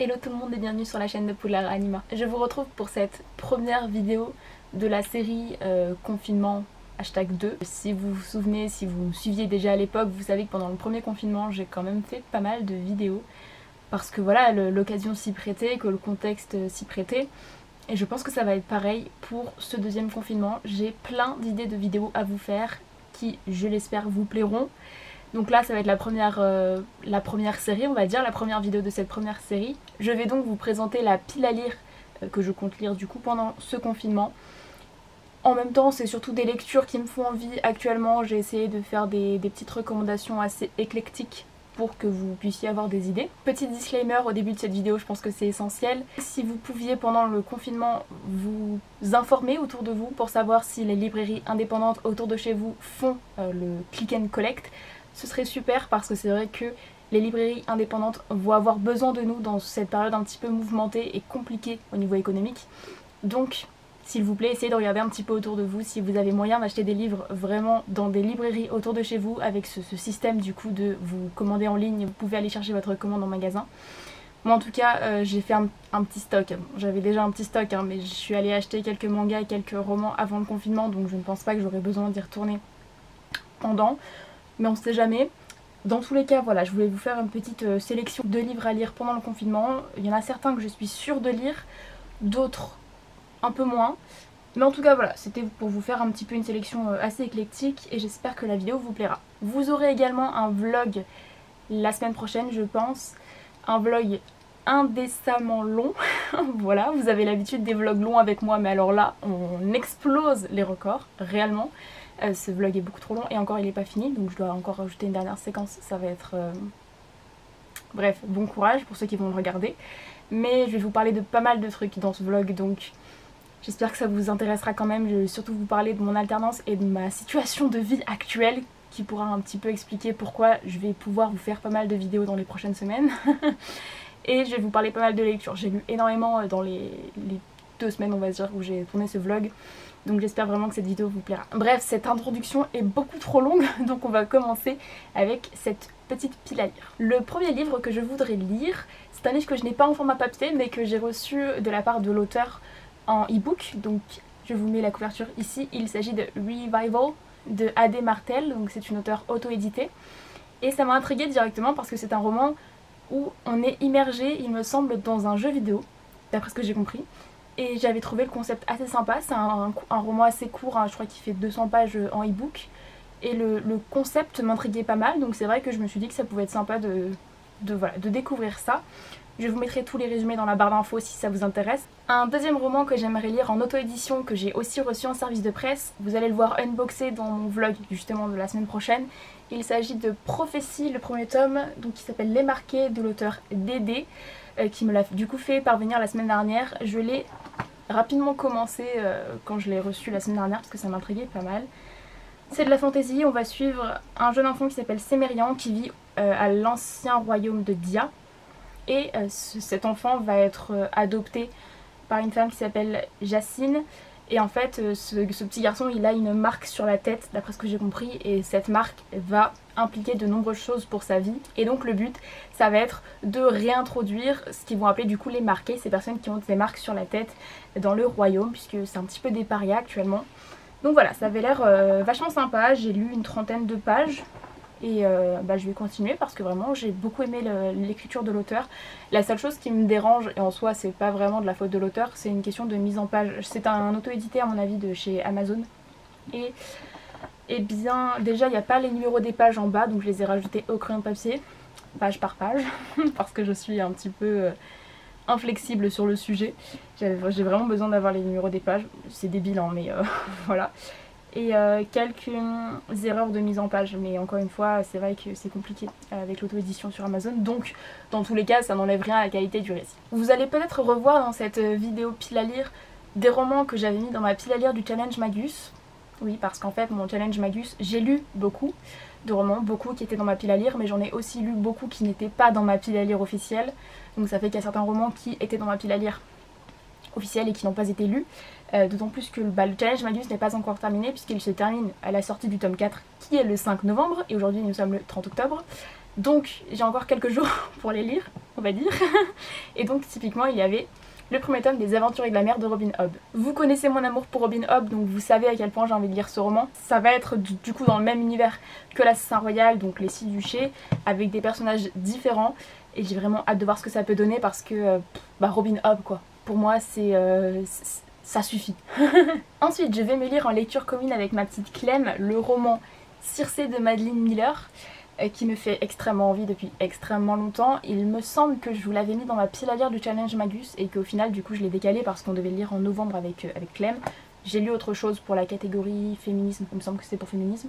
Hello tout le monde et bienvenue sur la chaîne de Poudlard Anima. Je vous retrouve pour cette première vidéo de la série confinement #2. Si vous vous souvenez, si vous me suiviez déjà à l'époque, vous savez que pendant le premier confinement j'ai quand même fait pas mal de vidéos parce que voilà, l'occasion s'y prêtait, que le contexte s'y prêtait. Et je pense que ça va être pareil pour ce deuxième confinement. J'ai plein d'idées de vidéos à vous faire qui, je l'espère, vous plairont. Donc là ça va être la première série, on va dire, la première vidéo de cette première série. Je vais donc vous présenter la pile à lire que je compte lire du coup pendant ce confinement. En même temps c'est surtout des lectures qui me font envie actuellement, j'ai essayé de faire des petites recommandations assez éclectiques pour que vous puissiez avoir des idées. Petit disclaimer au début de cette vidéo, je pense que c'est essentiel. Si vous pouviez pendant le confinement vous informer autour de vous pour savoir si les librairies indépendantes autour de chez vous font le click and collect, ce serait super parce que c'est vrai que les librairies indépendantes vont avoir besoin de nous dans cette période un petit peu mouvementée et compliquée au niveau économique. Donc s'il vous plaît, essayez de regarder un petit peu autour de vous si vous avez moyen d'acheter des livres vraiment dans des librairies autour de chez vous avec ce système du coup de vous commander en ligne, vous pouvez aller chercher votre commande en magasin. Moi en tout cas j'ai fait un petit stock, j'avais déjà un petit stock mais je suis allée acheter quelques mangas et quelques romans avant le confinement, donc je ne pense pas que j'aurai besoin d'y retourner pendant. Mais on sait jamais. Dans tous les cas, voilà, je voulais vous faire une petite sélection de livres à lire pendant le confinement. Il y en a certains que je suis sûre de lire, d'autres un peu moins. Mais en tout cas, voilà, c'était pour vous faire un petit peu une sélection assez éclectique et j'espère que la vidéo vous plaira. Vous aurez également un vlog la semaine prochaine, je pense. Un vlog indécemment long. Voilà, vous avez l'habitude des vlogs longs avec moi, mais alors là, on explose les records, réellement. Ce vlog est beaucoup trop long et encore il n'est pas fini, donc je dois encore rajouter une dernière séquence, ça va être... Bref, bon courage pour ceux qui vont le regarder. Mais je vais vous parler de pas mal de trucs dans ce vlog, donc j'espère que ça vous intéressera quand même. Je vais surtout vous parler de mon alternance et de ma situation de vie actuelle, qui pourra un petit peu expliquer pourquoi je vais pouvoir vous faire pas mal de vidéos dans les prochaines semaines. Et je vais vous parler pas mal de lectures. J'ai lu énormément dans les 2 semaines, on va dire, où j'ai tourné ce vlog. Donc j'espère vraiment que cette vidéo vous plaira. Bref, cette introduction est beaucoup trop longue, donc on va commencer avec cette petite pile à lire. Le premier livre que je voudrais lire, c'est un livre que je n'ai pas en format papier, mais que j'ai reçu de la part de l'auteur en e-book. Donc je vous mets la couverture ici. Il s'agit de Revival de A.D. Martel, donc c'est une auteure auto-éditée. Et ça m'a intriguée directement parce que c'est un roman où on est immergé, il me semble, dans un jeu vidéo, d'après ce que j'ai compris. Et j'avais trouvé le concept assez sympa, c'est un roman assez court, je crois qu'il fait 200 pages en e-book. Et le concept m'intriguait pas mal, donc c'est vrai que je me suis dit que ça pouvait être sympa de découvrir ça. Je vous mettrai tous les résumés dans la barre d'infos si ça vous intéresse. Un deuxième roman que j'aimerais lire en auto-édition, que j'ai aussi reçu en service de presse, vous allez le voir unboxé dans mon vlog justement de la semaine prochaine. Il s'agit de Prophétie, le premier tome, donc qui s'appelle Les Marqués, de l'auteur Dédé, qui me l'a du coup fait parvenir la semaine dernière. Je l'ai rapidement commencé quand je l'ai reçu la semaine dernière parce que ça m'intriguait pas mal. C'est de la fantaisie, on va suivre un jeune enfant qui s'appelle Sémérian qui vit à l'ancien royaume de Dia. Et cet enfant va être adopté par une femme qui s'appelle Jacine. Et en fait ce petit garçon il a une marque sur la tête d'après ce que j'ai compris, et cette marque va impliquer de nombreuses choses pour sa vie. Et donc le but ça va être de réintroduire ce qu'ils vont appeler du coup les marqués, ces personnes qui ont ces marques sur la tête dans le royaume, puisque c'est un petit peu des parias actuellement. Donc voilà, ça avait l'air vachement sympa, j'ai lu une trentaine de pages. Et je vais continuer parce que vraiment j'ai beaucoup aimé l'écriture de l'auteur. La seule chose qui me dérange, et en soi c'est pas vraiment de la faute de l'auteur, c'est une question de mise en page. C'est un auto-édité à mon avis de chez Amazon. Et bien déjà il n'y a pas les numéros des pages en bas, donc je les ai rajoutés au crayon de papier, page par page, parce que je suis un petit peu inflexible sur le sujet. J'ai vraiment besoin d'avoir les numéros des pages, c'est débile mais voilà. Et quelques erreurs de mise en page, mais encore une fois c'est vrai que c'est compliqué avec l'auto-édition sur Amazon, donc dans tous les cas ça n'enlève rien à la qualité du récit. Vous allez peut-être revoir dans cette vidéo pile à lire des romans que j'avais mis dans ma pile à lire du challenge Magus. Oui, parce qu'en fait mon challenge Magus, j'ai lu beaucoup de romans, beaucoup qui étaient dans ma pile à lire, mais j'en ai aussi lu beaucoup qui n'étaient pas dans ma pile à lire officielle, donc ça fait qu'il y a certains romans qui étaient dans ma pile à lire officielle et qui n'ont pas été lus. D'autant plus que le challenge Magus n'est pas encore terminé puisqu'il se termine à la sortie du tome 4 qui est le 5 novembre et aujourd'hui nous sommes le 30 octobre. Donc j'ai encore quelques jours pour les lire. on va dire. Et donc typiquement il y avait le premier tome des Aventuriers de la mer de Robin Hobb. Vous connaissez mon amour pour Robin Hobb, donc vous savez à quel point j'ai envie de lire ce roman. Ça va être du coup dans le même univers que l'Assassin Royal, donc les 6 duchés, avec des personnages différents. Et j'ai vraiment hâte de voir ce que ça peut donner parce que Robin Hobb quoi. Pour moi ça suffit. Ensuite je vais me lire en lecture commune avec ma petite Clem le roman Circé de Madeline Miller, qui me fait extrêmement envie depuis extrêmement longtemps. Il me semble que je vous l'avais mis dans ma pile à lire du challenge Magus et qu'au final du coup je l'ai décalé parce qu'on devait le lire en novembre avec Clem. J'ai lu autre chose pour la catégorie féminisme, il me semble que c'était pour féminisme.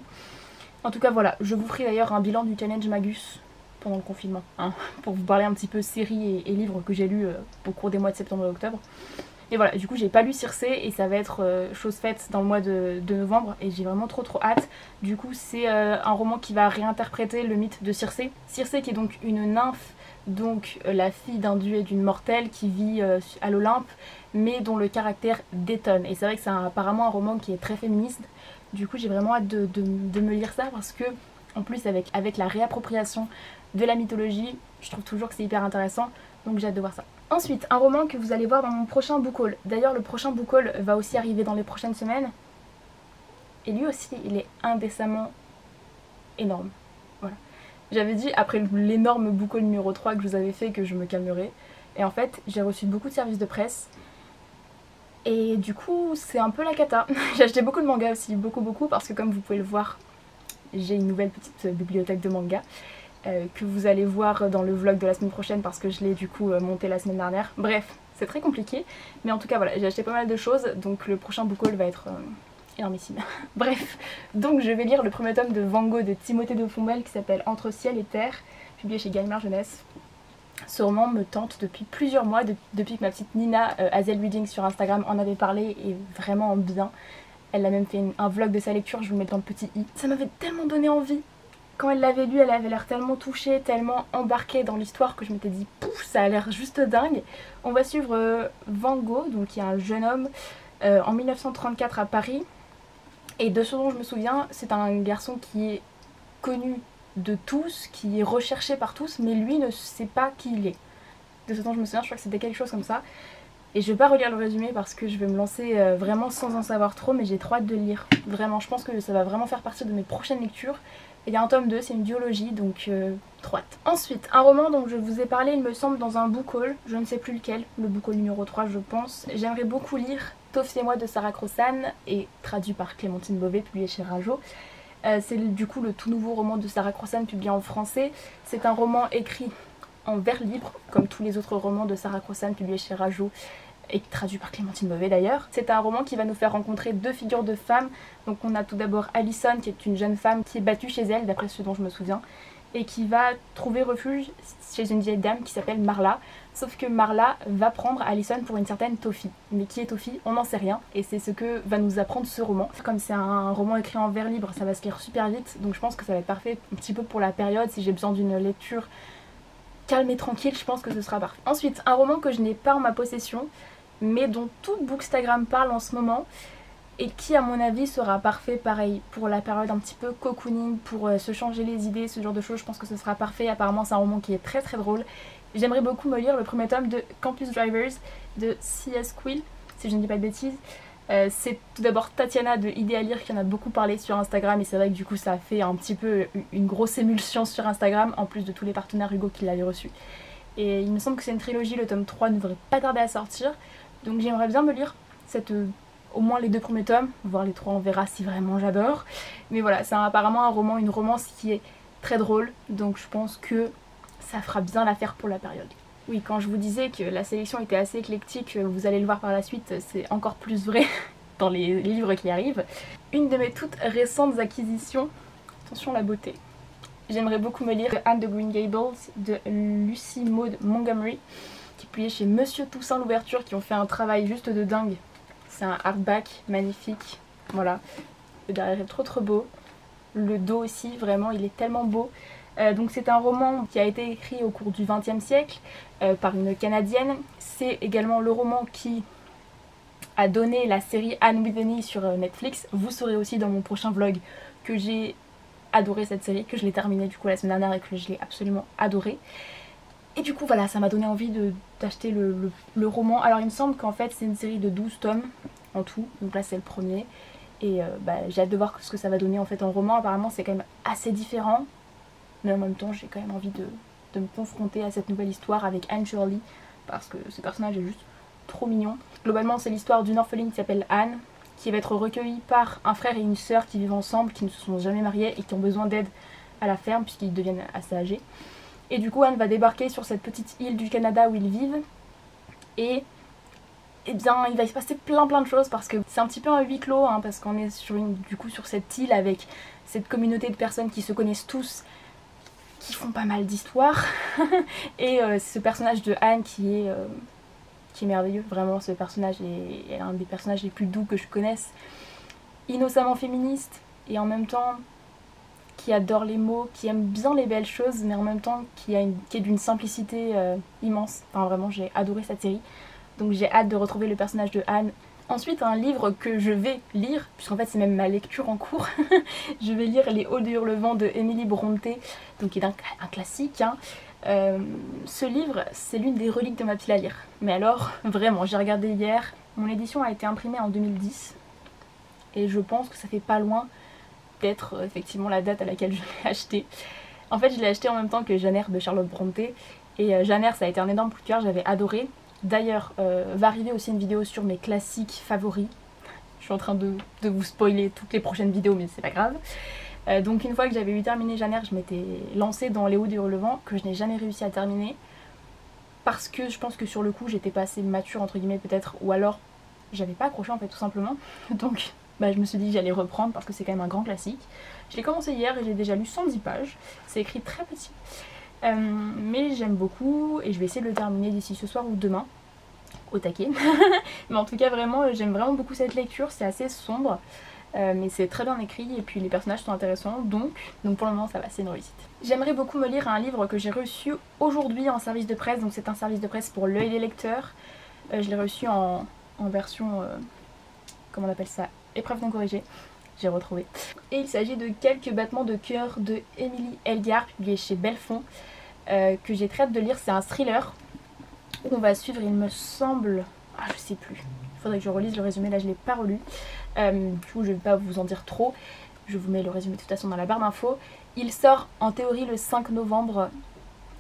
En tout cas voilà, je vous ferai d'ailleurs un bilan du challenge Magus pendant le confinement, hein, pour vous parler un petit peu séries et livres que j'ai lus au cours des mois de septembre et octobre. Et voilà, du coup j'ai pas lu Circé et ça va être chose faite dans le mois de novembre et j'ai vraiment trop hâte. Du coup c'est un roman qui va réinterpréter le mythe de Circé. Circé qui est donc une nymphe, donc la fille d'un dieu et d'une mortelle qui vit à l'Olympe, mais dont le caractère détonne. Et c'est vrai que c'est apparemment un roman qui est très féministe. Du coup j'ai vraiment hâte de me lire ça parce que en plus avec la réappropriation de la mythologie, je trouve toujours que c'est hyper intéressant. Donc j'ai hâte de voir ça. Ensuite, un roman que vous allez voir dans mon prochain book haul. D'ailleurs, le prochain book haul va aussi arriver dans les prochaines semaines. Et lui aussi, il est indécemment énorme. Voilà. J'avais dit, après l'énorme book haul numéro 3 que je vous avais fait, que je me calmerais. Et en fait, j'ai reçu beaucoup de services de presse. Et du coup, c'est un peu la cata. J'ai acheté beaucoup de mangas aussi, beaucoup, parce que comme vous pouvez le voir, j'ai une nouvelle petite bibliothèque de mangas. Que vous allez voir dans le vlog de la semaine prochaine parce que je l'ai du coup monté la semaine dernière. Bref, c'est très compliqué, mais en tout cas voilà, j'ai acheté pas mal de choses, donc le prochain book haul va être énormissime. Bref, donc je vais lire le premier tome de Van Gogh de Timothée de Fombelle qui s'appelle Entre ciel et terre, publié chez Gallimard Jeunesse. Ce roman me tente depuis plusieurs mois, depuis que ma petite Nina Hazel Reading sur Instagram en avait parlé et vraiment bien. Elle a même fait un vlog de sa lecture, je vous le mets dans le petit i. Ça m'avait tellement donné envie. Quand elle l'avait lu, elle avait l'air tellement touchée, tellement embarquée dans l'histoire que je m'étais dit pouf, ça a l'air juste dingue. On va suivre Van Gogh, donc qui est un jeune homme en 1934 à Paris. Et de ce dont je me souviens, c'est un garçon qui est connu de tous, qui est recherché par tous, mais lui ne sait pas qui il est. De ce dont je me souviens, je crois que c'était quelque chose comme ça. Et je vais pas relire le résumé parce que je vais me lancer vraiment sans en savoir trop, mais j'ai trop hâte de le lire. Vraiment, je pense que ça va vraiment faire partie de mes prochaines lectures. Il y a un tome 2, c'est une duologie, donc trop hâte. Ensuite, un roman dont je vous ai parlé, il me semble, dans un book haul, je ne sais plus lequel, le book haul numéro 3 je pense. J'aimerais beaucoup lire Tofi et moi de Sarah Crossan, et traduit par Clémentine Beauvais, publié chez Rajo. C'est du coup le tout nouveau roman de Sarah Crossan publié en français. C'est un roman écrit en vers libre, comme tous les autres romans de Sarah Crossan publiés chez Rajo et traduit par Clémentine Beauvais d'ailleurs. C'est un roman qui va nous faire rencontrer deux figures de femmes. Donc on a tout d'abord Alison qui est une jeune femme qui est battue chez elle, d'après ce dont je me souviens, et qui va trouver refuge chez une vieille dame qui s'appelle Marla. Sauf que Marla va prendre Alison pour une certaine Tofi. Mais qui est Tofi, on n'en sait rien, et c'est ce que va nous apprendre ce roman. Comme c'est un roman écrit en vers libre, ça va se lire super vite, donc je pense que ça va être parfait un petit peu pour la période. Si j'ai besoin d'une lecture calme et tranquille, je pense que ce sera parfait. Ensuite, un roman que je n'ai pas en ma possession, mais dont tout Bookstagram parle en ce moment, et qui à mon avis sera parfait pareil pour la période un petit peu cocooning, pour se changer les idées, ce genre de choses. Je pense que ce sera parfait. Apparemment c'est un roman qui est très drôle. J'aimerais beaucoup me lire le premier tome de Campus Drivers de C.S. Quill, si je ne dis pas de bêtises. C'est tout d'abord Tatiana de Idéalire qui en a beaucoup parlé sur Instagram, et c'est vrai que du coup ça a fait un petit peu une grosse émulsion sur Instagram, en plus de tous les partenaires Hugo qui l'avaient reçu. Et il me semble que c'est une trilogie, le tome 3 ne devrait pas tarder à sortir. Donc j'aimerais bien me lire au moins les 2 premiers tomes, voire les 3, on verra si vraiment j'adore. Mais voilà, c'est apparemment un roman, une romance qui est très drôle, donc je pense que ça fera bien l'affaire pour la période. Oui, quand je vous disais que la sélection était assez éclectique, vous allez le voir par la suite, c'est encore plus vrai dans les livres qui arrivent. Une de mes toutes récentes acquisitions, attention la beauté, j'aimerais beaucoup me lire Anne de Green Gables de Lucy Maud Montgomery, qui est publié chez Monsieur Toussaint l'ouverture, qui ont fait un travail juste de dingue. C'est un hardback magnifique, voilà. Le derrière est trop beau. Le dos aussi, vraiment, il est tellement beau. Donc c'est un roman qui a été écrit au cours du XXe siècle par une Canadienne. C'est également le roman qui a donné la série Anne with an E sur Netflix. Vous saurez aussi dans mon prochain vlog que j'ai adoré cette série, que je l'ai terminée du coup la semaine dernière et que je l'ai absolument adorée. Et du coup voilà, ça m'a donné envie d'acheter le roman. Alors il me semble qu'en fait c'est une série de 12 tomes en tout, donc là c'est le premier. Et j'ai hâte de voir ce que ça va donner en fait en roman. Apparemment c'est quand même assez différent, mais en même temps j'ai quand même envie de me confronter à cette nouvelle histoire avec Anne Shirley, parce que ce personnage est juste trop mignon. Globalement c'est l'histoire d'une orpheline qui s'appelle Anne, qui va être recueillie par un frère et une sœur qui vivent ensemble, qui ne se sont jamais mariés et qui ont besoin d'aide à la ferme puisqu'ils deviennent assez âgés. Et du coup Anne va débarquer sur cette petite île du Canada où ils vivent, et eh bien il va se passer plein de choses parce que c'est un petit peu un huis clos, hein, parce qu'on est sur cette île avec cette communauté de personnes qui se connaissent tous, qui font pas mal d'histoires. Et ce personnage de Anne qui est merveilleux, vraiment ce personnage est un des personnages les plus doux que je connaisse, innocemment féministe et en même temps qui adore les mots, qui aime bien les belles choses, mais en même temps qui est d'une simplicité immense. Enfin vraiment j'ai adoré cette série, donc j'ai hâte de retrouver le personnage de Anne. Ensuite un livre que je vais lire, puisqu'en fait c'est même ma lecture en cours, je vais lire Les Hauts de Hurlevent de Emily Brontë, donc qui est un classique, hein. Ce livre c'est l'une des reliques de ma pile à lire, mais alors vraiment j'ai regardé hier, mon édition a été imprimée en 2010 et je pense que ça fait pas loin d'être effectivement la date à laquelle je l'ai acheté. En fait je l'ai acheté en même temps que Jane Eyre de Charlotte Brontë, et Jane Eyre ça a été un énorme coup de cœur, j'avais adoré. D'ailleurs va arriver aussi une vidéo sur mes classiques favoris, je suis en train de vous spoiler toutes les prochaines vidéos mais c'est pas grave. Donc une fois que j'avais eu terminé Jane Eyre, je m'étais lancée dans Les Hauts du Hurlevent, que je n'ai jamais réussi à terminer parce que je pense que sur le coup j'étais pas assez mature entre guillemets peut-être, ou alors j'avais pas accroché en fait tout simplement. Donc je me suis dit que j'allais reprendre parce que c'est quand même un grand classique. Je l'ai commencé hier et j'ai déjà lu 110 pages, c'est écrit très petit. Mais j'aime beaucoup et je vais essayer de le terminer d'ici ce soir ou demain, au taquet. Mais en tout cas vraiment j'aime vraiment beaucoup cette lecture, c'est assez sombre. Mais c'est très bien écrit et puis les personnages sont intéressants, donc pour le moment ça va, c'est une réussite. J'aimerais beaucoup me lire un livre que j'ai reçu aujourd'hui en service de presse, donc c'est un service de presse pour l'œil des lecteurs. Je l'ai reçu en version, comment on appelle ça, épreuve non corrigée, j'ai retrouvé. Et il s'agit de Quelques battements de cœur de Émilie Elgar, publié chez Belfond, que j'ai très hâte de lire. C'est un thriller où on va suivre, il me semble, je sais plus, il faudrait que je relise le résumé, là je l'ai pas relu. Du coup je vais pas vous en dire trop, je vous mets le résumé de toute façon dans la barre d'infos. Il sort en théorie le 5 novembre,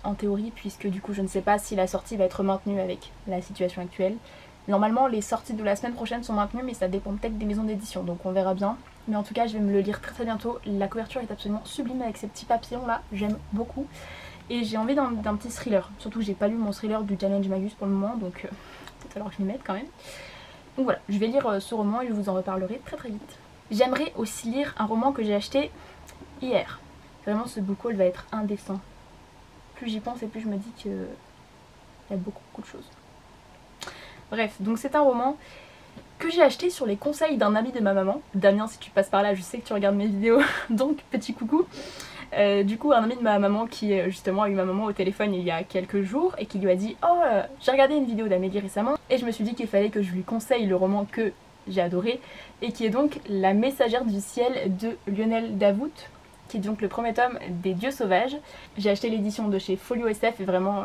en théorie, puisque du coup je ne sais pas si la sortie va être maintenue avec la situation actuelle. Normalement les sorties de la semaine prochaine sont maintenues, mais ça dépend peut-être des maisons d'édition, donc on verra bien. Mais en tout cas je vais me le lire très bientôt, la couverture est absolument sublime avec ces petits papillons là, j'aime beaucoup. Et j'ai envie d'un petit thriller, surtout que j'ai pas lu mon thriller du Challenge Magus pour le moment, donc peut-être alors que je m'y mette quand même. Donc voilà, je vais lire ce roman et je vous en reparlerai très vite. J'aimerais aussi lire un roman que j'ai acheté hier. Vraiment ce book haul va être indécent. Plus j'y pense et plus je me dis qu'il y a beaucoup de choses. Bref, donc c'est un roman que j'ai acheté sur les conseils d'un ami de ma maman. Damien, si tu passes par là, je sais que tu regardes mes vidéos, donc petit coucou. Du coup un ami de ma maman qui justement a eu ma maman au téléphone il y a quelques jours et qui lui a dit « Oh, j'ai regardé une vidéo d'Amélie récemment et je me suis dit qu'il fallait que je lui conseille le roman que j'ai adoré, et qui est donc La Messagère du Ciel de Lionel Davout, qui est donc le premier tome des Dieux Sauvages. J'ai acheté l'édition de chez Folio SF et vraiment,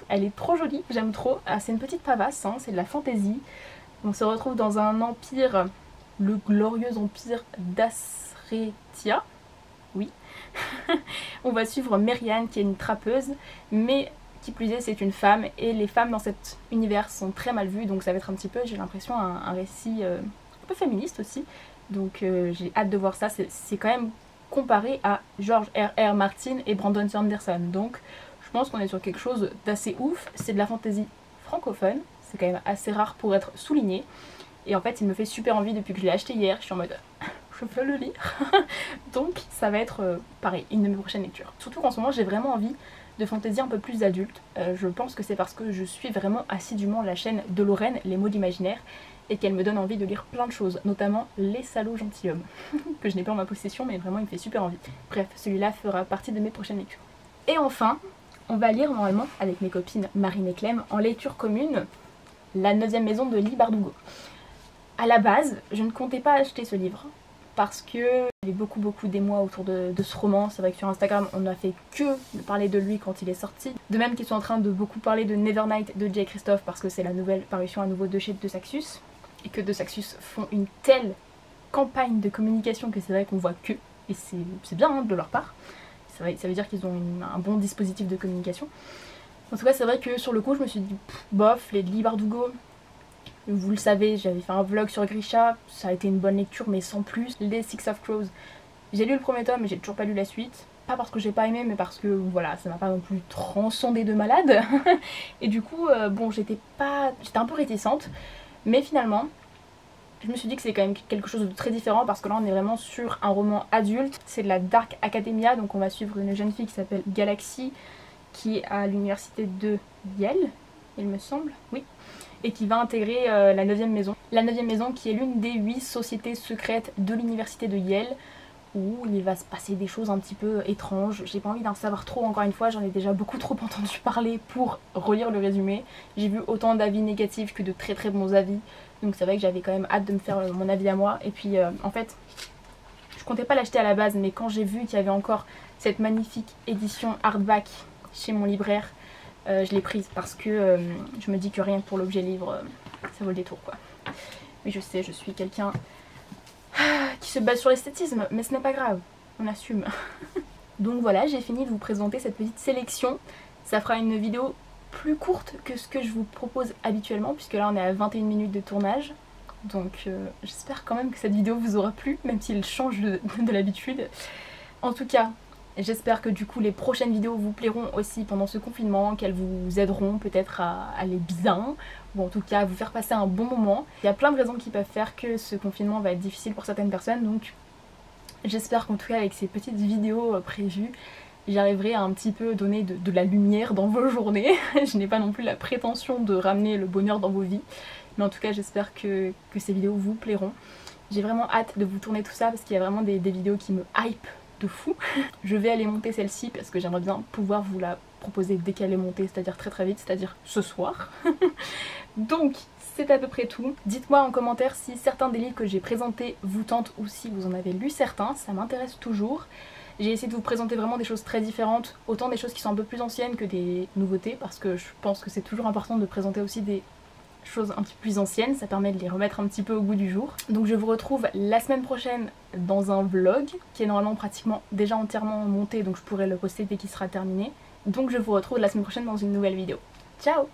elle est trop jolie, j'aime trop. C'est une petite pavasse, hein, c'est de la fantaisie. On se retrouve dans un empire, le glorieux empire d'Asretia. Oui. On va suivre Merian qui est une trappeuse, mais qui plus est c'est une femme, et les femmes dans cet univers sont très mal vues, donc ça va être un petit peu, j'ai l'impression, un récit un peu féministe aussi. Donc j'ai hâte de voir ça, c'est quand même comparé à George R.R. Martin et Brandon Sanderson, donc je pense qu'on est sur quelque chose d'assez ouf. C'est de la fantasy francophone, c'est quand même assez rare pour être souligné, et en fait il me fait super envie depuis que je l'ai acheté hier, je suis en mode je veux le lire. Donc ça va être pareil, une de mes prochaines lectures. Surtout qu'en ce moment j'ai vraiment envie de fantaisie un peu plus adulte. Je pense que c'est parce que je suis vraiment assidûment la chaîne de Lorraine, Les Mots d'Imaginaire, et qu'elle me donne envie de lire plein de choses, notamment Les Salauds Gentilshommes, que je n'ai pas en ma possession mais vraiment il me fait super envie. Bref, celui-là fera partie de mes prochaines lectures. Et enfin, on va lire normalement avec mes copines Marine et Clem en lecture commune La 9e maison de Lee Bardugo. À la base, je ne comptais pas acheter ce livre, parce que il y avait beaucoup d'émoi autour de ce roman. C'est vrai que sur Instagram on n'a fait que de parler de lui quand il est sorti. De même qu'ils sont en train de beaucoup parler de Nevernight de Jay Kristoff parce que c'est la nouvelle parution à nouveau de chez De Saxus. Et que De Saxus font une telle campagne de communication que c'est vrai qu'on voit que. Et c'est bien hein, de leur part. Ça veut dire qu'ils ont un bon dispositif de communication. En tout cas c'est vrai que sur le coup je me suis dit bof, les Lee Bardugo. Vous le savez, j'avais fait un vlog sur Grisha, ça a été une bonne lecture mais sans plus. Les Six of Crows, j'ai lu le premier tome mais j'ai toujours pas lu la suite. Pas parce que j'ai pas aimé mais parce que voilà, ça m'a pas non plus transcendé de malade. Et du coup, bon j'étais un peu réticente. Mais finalement, je me suis dit que c'est quand même quelque chose de très différent parce que là on est vraiment sur un roman adulte. C'est de la Dark Academia, donc on va suivre une jeune fille qui s'appelle Galaxy qui est à l'université de Yale, il me semble, oui. Et qui va intégrer la 9e maison. La 9e maison qui est l'une des 8 sociétés secrètes de l'université de Yale où il va se passer des choses un petit peu étranges. J'ai pas envie d'en savoir trop encore une fois, j'en ai déjà beaucoup trop entendu parler pour relire le résumé. J'ai vu autant d'avis négatifs que de très bons avis. Donc c'est vrai que j'avais quand même hâte de me faire mon avis à moi. Et puis en fait, je comptais pas l'acheter à la base, mais quand j'ai vu qu'il y avait encore cette magnifique édition hardback chez mon libraire, je l'ai prise parce que je me dis que rien que pour l'objet livre, ça vaut le détour quoi. Mais je sais, je suis quelqu'un qui se base sur l'esthétisme, mais ce n'est pas grave, on assume. Donc voilà, j'ai fini de vous présenter cette petite sélection. Ça fera une vidéo plus courte que ce que je vous propose habituellement, puisque là on est à 21 minutes de tournage. Donc j'espère quand même que cette vidéo vous aura plu, même s'il change de l'habitude. En tout cas, j'espère que du coup les prochaines vidéos vous plairont aussi pendant ce confinement, qu'elles vous aideront peut-être à aller bien, ou en tout cas à vous faire passer un bon moment. Il y a plein de raisons qui peuvent faire que ce confinement va être difficile pour certaines personnes, donc j'espère qu'en tout cas avec ces petites vidéos prévues, j'arriverai à un petit peu donner de la lumière dans vos journées. Je n'ai pas non plus la prétention de ramener le bonheur dans vos vies, mais en tout cas j'espère que ces vidéos vous plairont. J'ai vraiment hâte de vous tourner tout ça parce qu'il y a vraiment des vidéos qui me hype de fou. Je vais aller monter celle-ci parce que j'aimerais bien pouvoir vous la proposer dès qu'elle est montée, c'est-à-dire très vite, c'est-à-dire ce soir. Donc c'est à peu près tout. Dites-moi en commentaire si certains des livres que j'ai présentés vous tentent ou si vous en avez lu certains, ça m'intéresse toujours. J'ai essayé de vous présenter vraiment des choses très différentes, autant des choses qui sont un peu plus anciennes que des nouveautés, parce que je pense que c'est toujours important de présenter aussi des choses un petit peu plus anciennes, ça permet de les remettre un petit peu au goût du jour. Donc je vous retrouve la semaine prochaine dans un vlog qui est normalement pratiquement déjà entièrement monté, donc je pourrai le poster dès qu'il sera terminé. Donc je vous retrouve la semaine prochaine dans une nouvelle vidéo. Ciao!